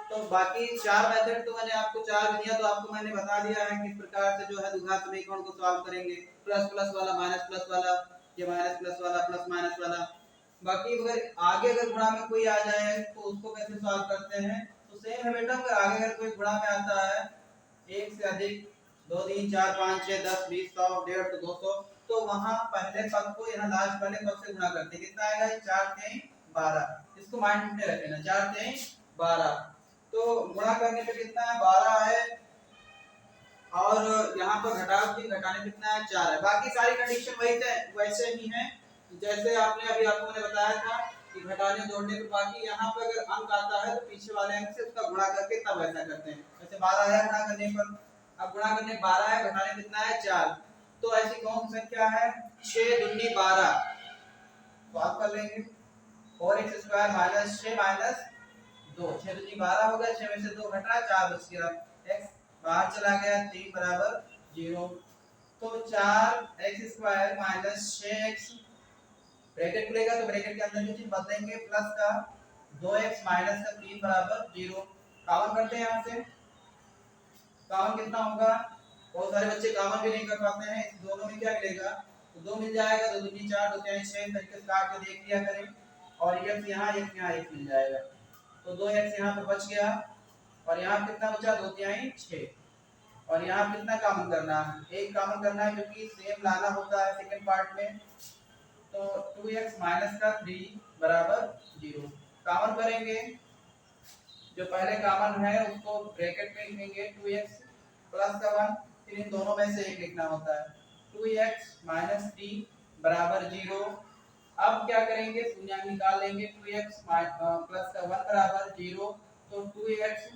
तो बाकी 4 मेथड तो मैंने आपको 4 दिया, तो आपको मैंने बता दिया है किस प्रकार से जो है द्विघात समीकरण को सॉल्व करेंगे। प्लस प्लस वाला, माइनस प्लस वाला, ये माइनस प्लस वाला, प्लस माइनस वाला। बाकी अगर आगे अगर गुणा में कोई आ जाए तो उसको कैसे सॉल्व करते हैं? तो सेम है बेटा, अगर आगे अगर कोई गुणा में आता है 1 से अधिक, 2 3 4 5 6 10 20 100 150 200, तो वहां पहले पद को यहाँ लास्ट वाले पद से गुणा करते हैं। कितना आएगा? 4 3 12। इसको माइंड में रखना, 4 3 12। तो गुणा करने पे कितना है? 12 है, और यहाँ पर घटाव भी, घटाने पे कितना है? 4 है। बाकी सारी कंडीशन वही थे, वैसे ही हैं जैसे आपने अभी आपको मैंने बताया था कि घटाने जोड़ने पे। बाकी यहाँ पे अगर अंक आता है तो पीछे वाले अंक से उसका गुणा करके तब ऐसा करते हैं। जैसे 12 है गुणा करने पर, अब गुणा करने 12 है, घटाने कितना है? 4। तो ऐसी कौन सी संख्या है? 6 दूनी 12। तो आप कर लेंगे 4x स्क्वायर माइनस 6 माइनस 2, 6 दूनी 12 हो गया, 6 में से 2 घटा, 4 बच गया। x बाहर चला गया, 3 बराबर 0। तो 4x square minus 6x, bracket खुलेगा तो ब्रैकेट के अंदर जो चीज बदलेंगे प्लस का 2x माइनस का 3 बराबर 0। कॉमन करते हैं यहाँ से, कॉमन कितना होगा? बहुत सारे बच्चे कॉमन भी नहीं कर पाते हैं। इस दोनों में क्या मिलेगा? तो 2 मिल जाएगा, 2 दूनी 4, 2 तिहाई 6, तरीके से काट के देख लिया करें। और x यहाँ, x यहाँ, x मिल जाएगा। तो 2x यहाँ पे बच गया, और यहाँ कितना बचा? 2 तिहाई 6। और यहाँ कितना कॉमन करना है? एक कॉमन करना है, क्योंकि सेम लाना होता है सेकंड पार्ट में। तो 2x माइनस का 3 बराबर 0। कॉमन करेंगे, जो पहले कॉमन है उसको ब्रैकेट में लिखेंगे 2x प्लस का 1, फिर इन दोनों में से एक लिखना होता है। 2x माइनस 3 बराबर 0। अब क्या करेंगे? शून्यांक निकाल लेंगे। 2x प्लस का 1 बराबर 0। तो 2x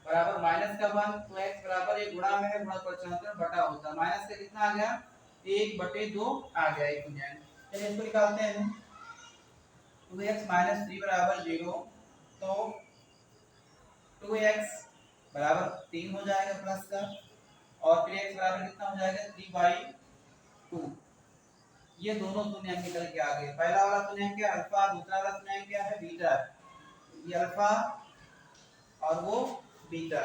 बराबर माइनस का 1, तो x बराबर ये गुणा में है, गुणा पर चलकर बटा होता है। माइनस से कितना आ गया? 1/2 आ गया एक शून्यांक। चलिए इसको निकालते हैं। 2x माइनस 3 बराबर 0, तो 2x बराबर 3 हो जाएगा प्लस का, और फिर x बराबर कितना हो जाएगा? 3/2। ये दोनों शून्यांक निकल के आ गए। पहला वाला शून्यांक क्या है? अल्फा, दूसरा वाला शून्यांक क्या है? बीटा। ये अल्फा और वो बीटा।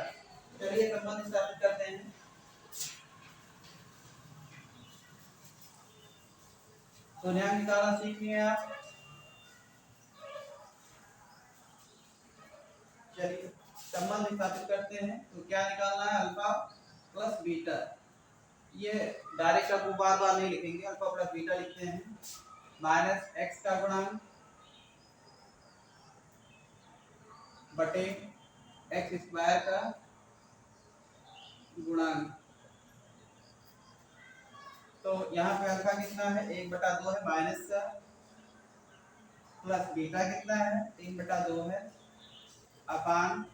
चलिए संबंध स्थापित करते हैं। शून्यांक निकालना सीख लिए आप। चलिए संबंध स्थापित करते हैं। तो क्या निकालना है? Alpha plus beta. ये डायरेक्ट आपको बार बार नहीं लिखेंगे, अल्फा प्लस बीटा लिखते हैं। माइनस एक्स का गुणांक बटे एक्स स्क्वायर का गुणांक। तो यहाँ पे अल्फा कितना है, 1/2 है, माइनस का प्लस बीटा कितना है, 3/2 है, अपान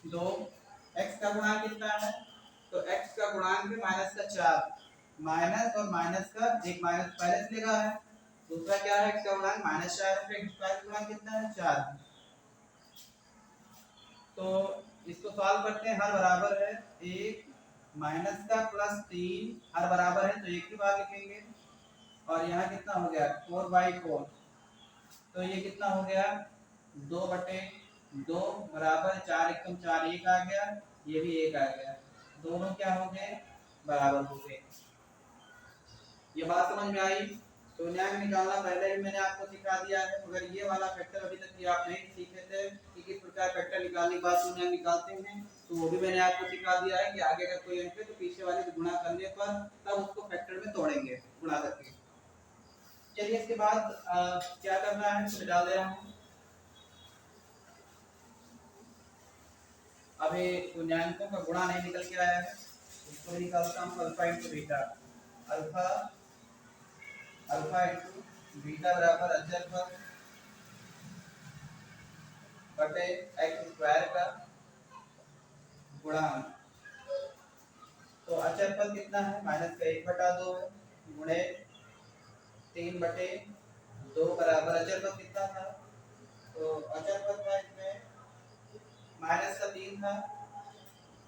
2। एक्स का गुणांक कितना है, तो एक्स का गुणांक है माइनस का 4। माइनस और माइनस का एक माइनस पहले से लगा है, दूसरा क्या है, एक्स का गुणांक -4 है, एक्स स्क्वायर का गुणांक कितना है, 4। तो इसको सॉल्व करते हैं, हर बराबर है 1 माइनस का प्लस 3, हर बराबर है तो एक ही बार लिखेंगे। और यहाँ कितना हो गया, 4/4। तो ये कितना हो गया, 2/2 बराबर 4 एकम 4, 1 आ गया, ये भी 1 आ गया, दोनों क्या हो गए, बराबर हो गए। ये बात समझ में आई। तो न्याय निकालना पहले ही मैंने आपको सिखा दिया है, मगर ये वाला फैक्टर अभी तक आप नहीं सीखे थे कि किस प्रकार फैक्टर निकालने के बाद न्याय निकालते हैं, तो वो भी मैंने आपको सिखा दिया है कि आगे का कोई अंक है तो पीछे वाले से गुणा करने पर तब उसको फैक्टर में तोड़ेंगे गुणा करके। चलिए इसके बाद क्या करना है, तो डाल दे रहा हूँ। अभी तुल्यांकों का गुणा नहीं निकल के आया है, इसको निकालता हूँ, alpha into beta. Alpha into beta बराबर अचर पद बटे एक्स स्क्वायर का गुणांक। तो अचर पद कितना है, माइनस का 1/2 है, गुणे 3/2 बराबर अचर पद कितना था, तो अचर पद था इसमें माइनस का 3 था,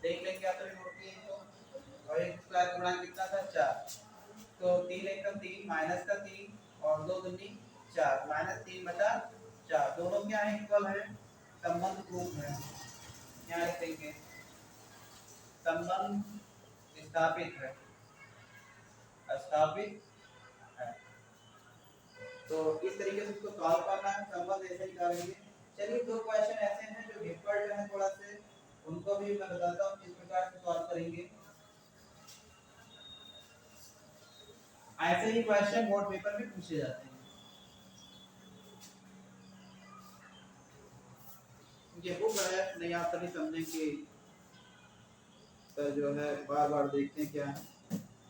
देख लेंगे आप नोट किए तो, और एक स्क्वायर का गुणांक कितना था, 4। तो 3 एकम 3 माइनस का 3 और 2 दूनी 4, -3/4, दोनों क्या है, इक्वल है, संबंध प्रूफ है। यहाँ लिखेंगे संबंध स्थापित है, स्थापित है। तो इस तरीके से इसको सॉल्व करना है, संबंध ऐसे निकालेंगे। चलिए 2 क्वेश्चन ऐसे हैं जो डिफिकल्ट हैं थोड़ा से, उनको भी मैं बताता हूँ किस प्रकार से सॉल्व करेंगे। ऐसे ही क्वेश्चन बोर्ड पेपर में पूछे जाते हैं। ये बुक है, नहीं आप सभी समझें कि तो जो है बार बार देखते हैं क्या है।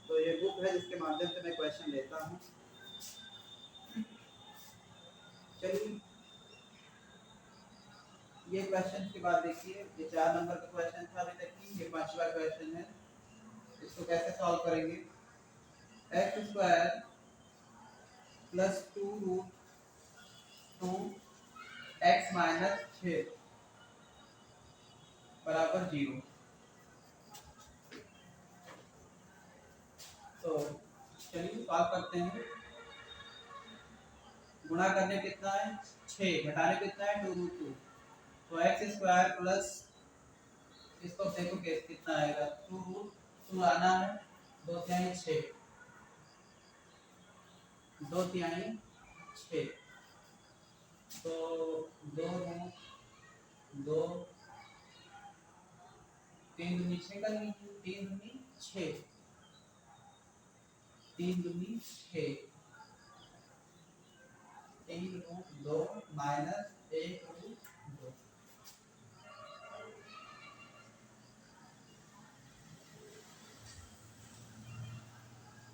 तो ये बुक है जिसके माध्यम से मैं क्वेश्चन लेता हूँ। चलिए ये क्वेश्चन के बाद देखिए, ये 4 नंबर का क्वेश्चन था अभी तक की, ये 5वां क्वेश्चन है। इसको कैसे सॉल्व करेंगे, x square plus 2 root 2 x minus 6 बराबर 0। तो चलिए सॉल्व करते हैं। गुणा करने कितना है 6, घटाने कितना है 2√2, तो एक्स स्क्वायर प्लस, इसको देखो कैसे कितना आएगा, 2√2 आना है, 2×3 6, 2×3 6, तो 2√2 3 दूनी 6 का नहीं, 3 दूनी 6, 3 दूनी 6, 3√2 माइनस 1√2।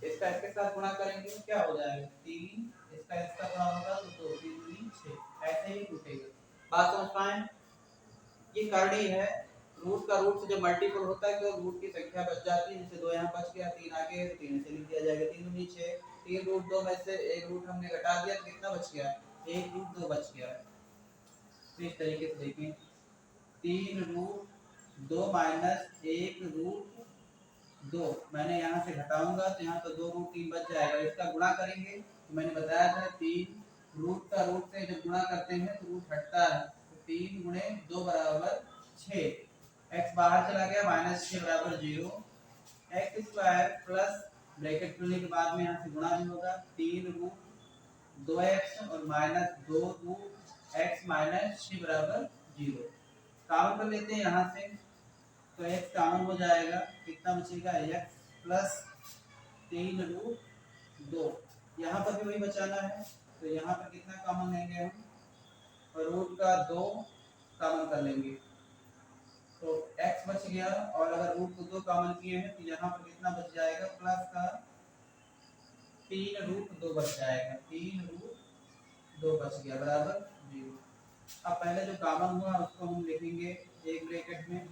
इसका इसके साथ गुणा करेंगे तो क्या हो जाएगा, 3, इसका गुणा होगा तो 2, 3 दूनी 6, ऐसे ही टूटेगा। बात समझ पाए, ये करनी है। रूट का रूट से जब मल्टीपल होता है तो रूट की संख्या बच जाती है, जैसे 2 यहाँ बच गया, 3 आगे है तो 3 से लिख दिया जाएगा, 3 दूनी 6, 3√2 में से एक रूट हमने घटा दिया तो कितना बच गया, 1√2 बच गया। तो इस तरीके से देखें, 3√2 माइनस 1√2 मैंने यहाँ से घटाऊंगा तो यहाँ तो 2√3 बच जाएगा। इसका गुणा करेंगे तो मैंने बताया था 3 रूट का रूट से जब गुणा करते हैं तो रूट हटता है, तो 3 गुणे 2 बराबर 6, एक्स बाहर चला गया, -6 बराबर 0। एक्स स्क्वायर प्लस ब्रैकेट खुलने के बाद में यहाँ से गुणा भी होगा, 3√2x और -2√x -6 बराबर 0। कॉमन कर लेते हैं यहाँ से, तो x कॉमन हो जाएगा, कितना बचेगा, x प्लस 3√2। यहाँ पर भी वही बचाना है, तो यहाँ पर कितना कॉमन लेंगे हम, रूट का 2 कॉमन कर लेंगे, तो x बच गया। और अगर रूट को 2 कॉमन किए हैं तो यहाँ पर कितना बच जाएगा, प्लस का 3√2 बच जाएगा, 3√2 बच गया बराबर 0। अब पहले जो कॉमन हुआ उसको हम लिखेंगे एक ब्रैकेट में,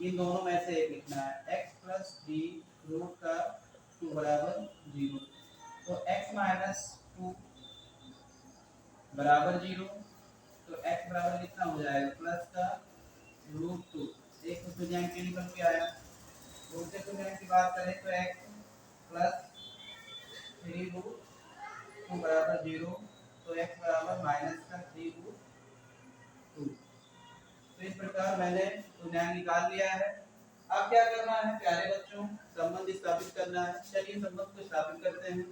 इन दोनों में से एक लिखना है, x प्लस 3 रूट का 2 बराबर 0। तो x माइनस 2 बराबर 0, तो x बराबर कितना हो जाएगा, प्लस का √2। एक उसमें जैन के निकल के आया। दूसरे सूत्र की बात करें तो x प्लस 3√2 बराबर 0, तो x बराबर माइनस का 3√2। तो इस प्रकार मैंने तुल्यांक निकाल लिया है। अब क्या करना है प्यारे बच्चों, संबंध स्थापित करना है। चलिए संबंध को स्थापित करते हैं।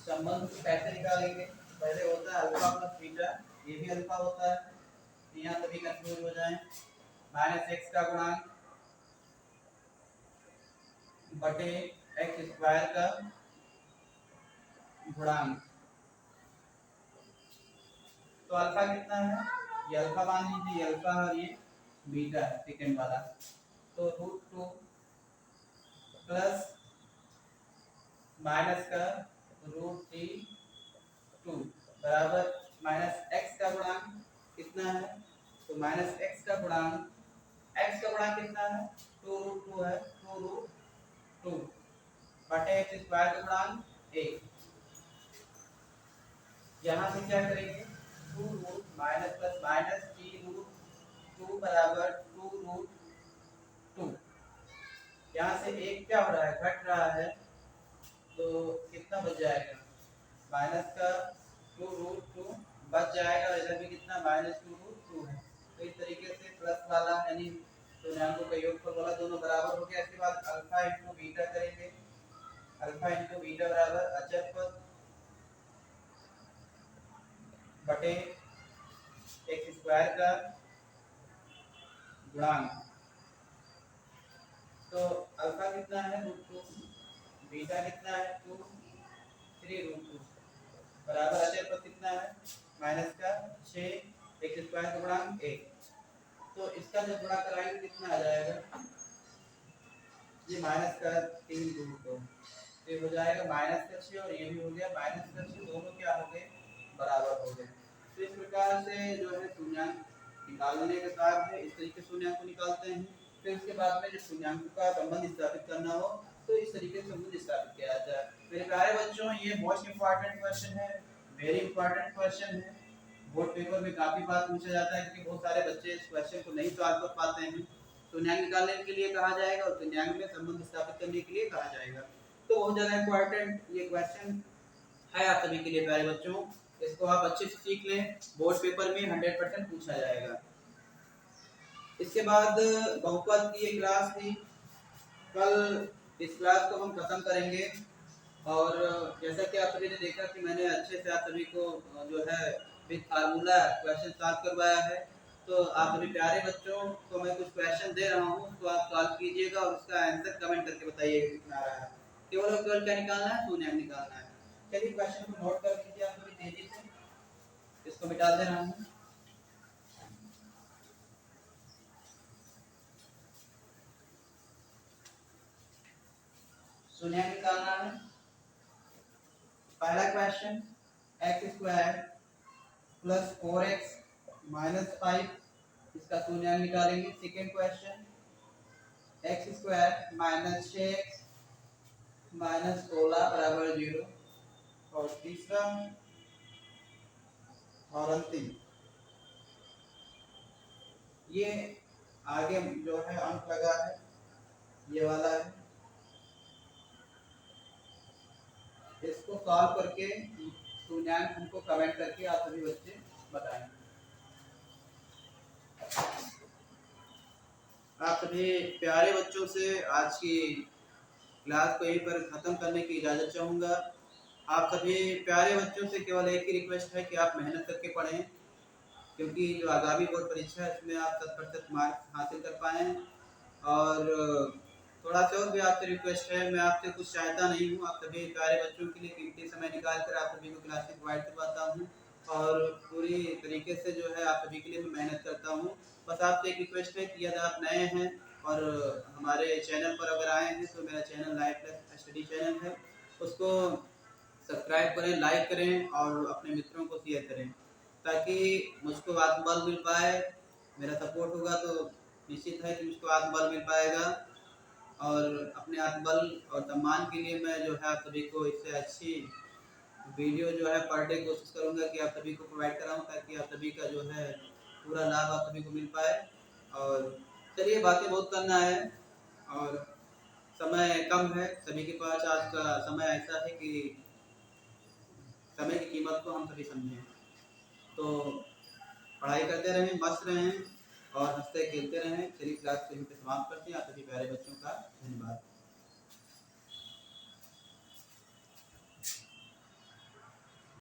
संबंध को कैसे निकालेंगे, पहले होता है अल्फा प्लस बीटा, ये भी अल्फा होता है, यहाँ सभी कंफ्यूज हो जाएं। माइनस एक्स का गुणांक बटे एक्स स्क्वायर का गुणांक, तो अल्फा कितना है, ये अल्फा मान लीजिए, ये अल्फा है, ये बीटा है सेकंड वाला। तो √2 प्लस माइनस का √3 बराबर माइनस एक्स का गुणांक कितना है, तो माइनस एक्स का गुणांक, एक्स का गुणांक कितना है, 2√2 है, 2√2 बटे एक्स स्क्वायर का गुणांक 1। यहाँ से क्या करेंगे, 2 माइनस प्लस माइनस 3√2 बराबर 2√2। यहाँ से एक क्या हो रहा है, घट रहा है, तो कितना बच जाएगा, माइनस का 2√2 बच जाएगा, इधर भी कितना माइनस 2√2 है। तो इस तरीके से प्लस वाला यानी तुल्यांकों का योगफल वाला दोनों बराबर हो गया। इसके बाद अल्फा इंटू बीटा करेंगे, अल्फा इंटू बीटा बराबर अचर पद बटे एक्स स्क्वायर का गुणांक। तो अल्फा कितना है, √2, बीटा कितना है 2, 3√2 बराबर अचर पद कितना है, माइनस का 6, एक्स स्क्वायर का गुणांक 1। तो इसका जब गुणा कराएंगे कितना आ जाएगा, ये माइनस का 3√2, ये हो जाएगा माइनस का 6, और ये भी हो गया माइनस का 6, दोनों क्या हो गए, बराबर हो गए। तो इस प्रकार से जो है शून्यांक निकालने का कार्य है, इस तरीके से शून्यांक को निकालते हैं। फिर उसके बाद में जब शून्यांक का संबंध स्थापित करना हो तो इस तरीके से संबंध स्थापित किया जाता है। मेरे प्यारे बच्चों, ये मोस्ट इंपॉर्टेंट क्वेश्चन है, वेरी इंपॉर्टेंट क्वेश्चन है। बोर्ड पेपर में काफी बार पूछा जाता है क्योंकि बहुत सारे बच्चे इस क्वेश्चन को नहीं सॉल्व कर पाते हैं। शून्यांक निकालने के लिए कहा जाएगा और शून्यांक में संबंध स्थापित करने के लिए कहा जाएगा। तो बहुत ज्यादा इंपॉर्टेंट ये क्वेश्चन है आप सभी के लिए प्यारे बच्चों, इसको आप अच्छे से सीख लें, बोर्ड पेपर में 100% पूछा जाएगा। इसके बाद बहुपद की एक क्लास थी, कल इस क्लास को हम खत्म करेंगे। और जैसा कि आप सभी ने देखा कि मैंने अच्छे से आप सभी को जो है विद फार्मूला क्वेश्चन सॉल्व करवाया है। तो आप सभी प्यारे बच्चों को मैं कुछ क्वेश्चन दे रहा हूँ, तो आप सॉल्व कीजिएगा और उसका आंसर कमेंट करके बताइए कितना आ रहा है। केवल और केवल क्या निकालना है, शून्य निकालना है। चलिए क्वेश्चन को नोट कर लीजिए आप थोड़ी तेजी से, इसको मिटा दे रहा हूँ। शून्य निकालना है। पहला question, x square plus 4x minus 5, इसका शून्य निकालेंगे। Second question, x square minus 6x minus 16 बराबर 0। और तीसरा और अंतिम, ये आगे जो है अंक लगा है, ये वाला है, इसको सॉल्व करके शून्यांक हमको कमेंट करके आप सभी बच्चे बताएं। आप सभी प्यारे बच्चों से आज की क्लास को यहीं पर खत्म करने की इजाजत चाहूंगा। आप सभी प्यारे बच्चों से केवल एक ही रिक्वेस्ट है कि आप मेहनत करके पढ़ें, क्योंकि जो आगामी बोर्ड परीक्षा है उसमें आप 100% मार्क्स हासिल कर पाएँ। और थोड़ा सा और भी आपसे रिक्वेस्ट है, मैं आपसे कुछ चाहता नहीं हूँ, आप सभी प्यारे बच्चों के लिए कीमती समय निकाल कर आप सभी को क्लासेस प्रोवाइड करवाता हूँ और पूरी तरीके से जो है आप सभी के लिए मैं मेहनत करता हूँ। बस आपसे एक रिक्वेस्ट है कि यदि आप नए हैं और हमारे चैनल पर अगर आए हैं तो मेरा channel life plus study channel है, उसको सब्सक्राइब करें, लाइक करें और अपने मित्रों को शेयर करें, ताकि मुझको आत्मबल मिल पाए। मेरा सपोर्ट होगा तो निश्चित है कि मुझको आत्मबल मिल पाएगा और अपने आत्मबल और सम्मान के लिए मैं जो है आप सभी को इससे अच्छी वीडियो जो है पर डे कोशिश करूँगा कि आप सभी को प्रोवाइड कराऊँ, ताकि आप सभी का जो है पूरा लाभ आप सभी को मिल पाए। और चलिए, बातें बहुत करना है और समय कम है सभी के पास। आज का समय ऐसा है कि समय की कीमत को हम सभी समझें। तो पढ़ाई करते रहें, मस्त रहें और हंसते खेलते रहें। चलिए, क्लास को यहीं पे समाप्त करते हैं। आप सभी प्यारे बच्चों का धन्यवाद।